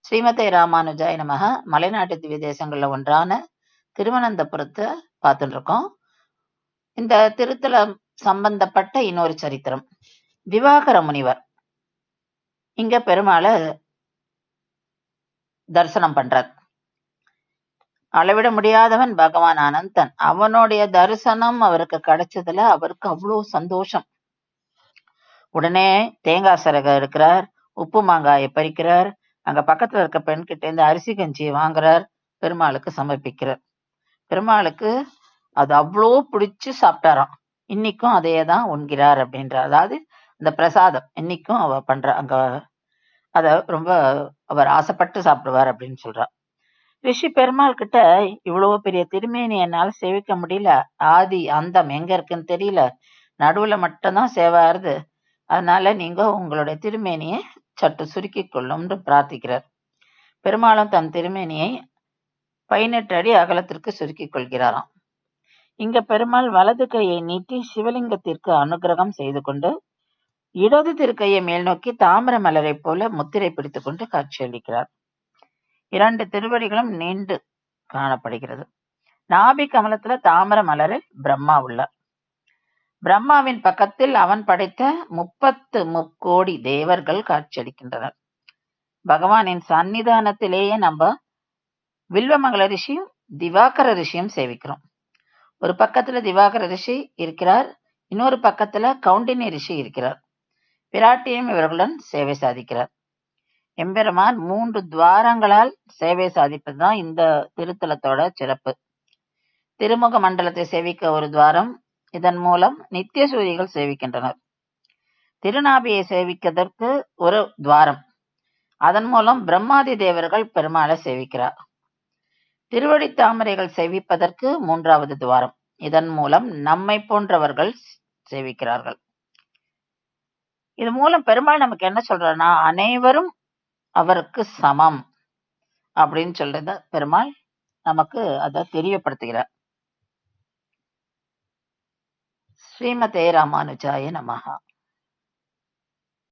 ஸ்ரீமதே ராமானுஜாய நமக. மலைநாட்டு திவ்ய தேசங்கள்ல ஒன்றான திருவனந்தபுரத்தை பார்த்துட்டு இருக்கோம். இந்த திருத்தலம் சம்பந்தப்பட்ட இன்னொரு சரித்திரம். திவாகர முனிவர் இங்க பெருமாளை தரிசனம் பண்றார். அளவிட முடியாதவன் பகவான் அனந்தன். அவனுடைய தரிசனம் அவருக்கு கிடைச்சதுல அவருக்கு அவ்வளோ சந்தோஷம். உடனே தேங்காய் சரகை எடுக்கிறார், உப்பு மாங்காயை பறிக்கிறார், அங்க பக்கத்துல இருக்க பெண்கிட்ட இருந்து அரிசி கஞ்சி வாங்குறார், பெருமாளுக்கு சமர்ப்பிக்கிறார். பெருமாளுக்கு அது அவ்வளோ பிடிச்சு சாப்பிட்டாராம். இன்னைக்கும் அதே தான் உண்கிறார் அப்படின்றார். அதாவது அந்த பிரசாதம் இன்னைக்கும் அவ பண்ற அங்க அத ரொம்ப அவர் ஆசைப்பட்டு சாப்பிடுவார் அப்படின்னு சொல்றார். ரிஷி பெருமாள் கிட்ட இவ்வளவு பெரிய திருமேனி என்னால சேவிக்க முடியல, ஆதி அந்தம் எங்க இருக்குன்னு தெரியல, நடுவுல மட்டும்தான் சேவாருது, அதனால நீங்க உங்களுடைய திருமேனியை சற்று சுருக்கி கொள்ளும்னு பிரார்த்திக்கிறார். பெருமாளும் தன் திருமேனியை 18 அடி அகலத்திற்கு சுருக்கிக் கொள்கிறாராம். இங்க பெருமாள் வலது கையை நீட்டி சிவலிங்கத்திற்கு அனுகிரகம் செய்து கொண்டு இடது திருக்கையை மேல் நோக்கி தாமர மலரை போல முத்திரை பிடித்துக் கொண்டு காட்சியளிக்கிறார். 2 திருவடிகளும் நீண்டு காணப்படுகிறது. நாபி கமலத்துல தாமர மலரில் பிரம்மா உள்ளார். பிரம்மாவின் பக்கத்தில் அவன் படைத்த 30 முக்கோடி தேவர்கள் காட்சியளிக்கின்றனர். பகவானின் சன்னிதானத்திலேயே நம்ம வில்வமங்கல ரிஷியும் திவாகர ரிஷியும் சேவிக்கிறோம். ஒரு பக்கத்துல திவாகர ரிஷி இருக்கிறார், இன்னொரு பக்கத்துல கவுண்டினி ரிஷி இருக்கிறார். பிராட்டியும் இவர்களுடன் சேவை சாதிக்கிறார். எம்பெருமான் 3 துவாரங்களால் சேவை சாதிப்பதுதான் இந்த திருத்தலத்தோட சிறப்பு. திருமுக மண்டலத்தை சேவிக்க ஒரு துவாரம், இதன் மூலம் நித்திய சூரிகள் சேவிக்கின்றனர். திருநாபியை சேவிப்பதற்கு ஒரு துவாரம், அதன் மூலம் பிரம்மாதி தேவர்கள் பெருமாளை சேவிக்கிறார். திருவடி தாமரைகள் சேவிப்பதற்கு 3வது துவாரம், இதன் மூலம் நம்மை போன்றவர்கள் சேவிக்கிறார்கள். இது மூலம் பெருமாள் நமக்கு என்ன சொல்றாருன்னா, அனைவரும் அவருக்கு சமம் அப்படின்னு சொல்றத பெருமாள் நமக்கு அதை தெரியப்படுத்துகிறார். ஸ்ரீமதே ராமானுஜாய நமஹ.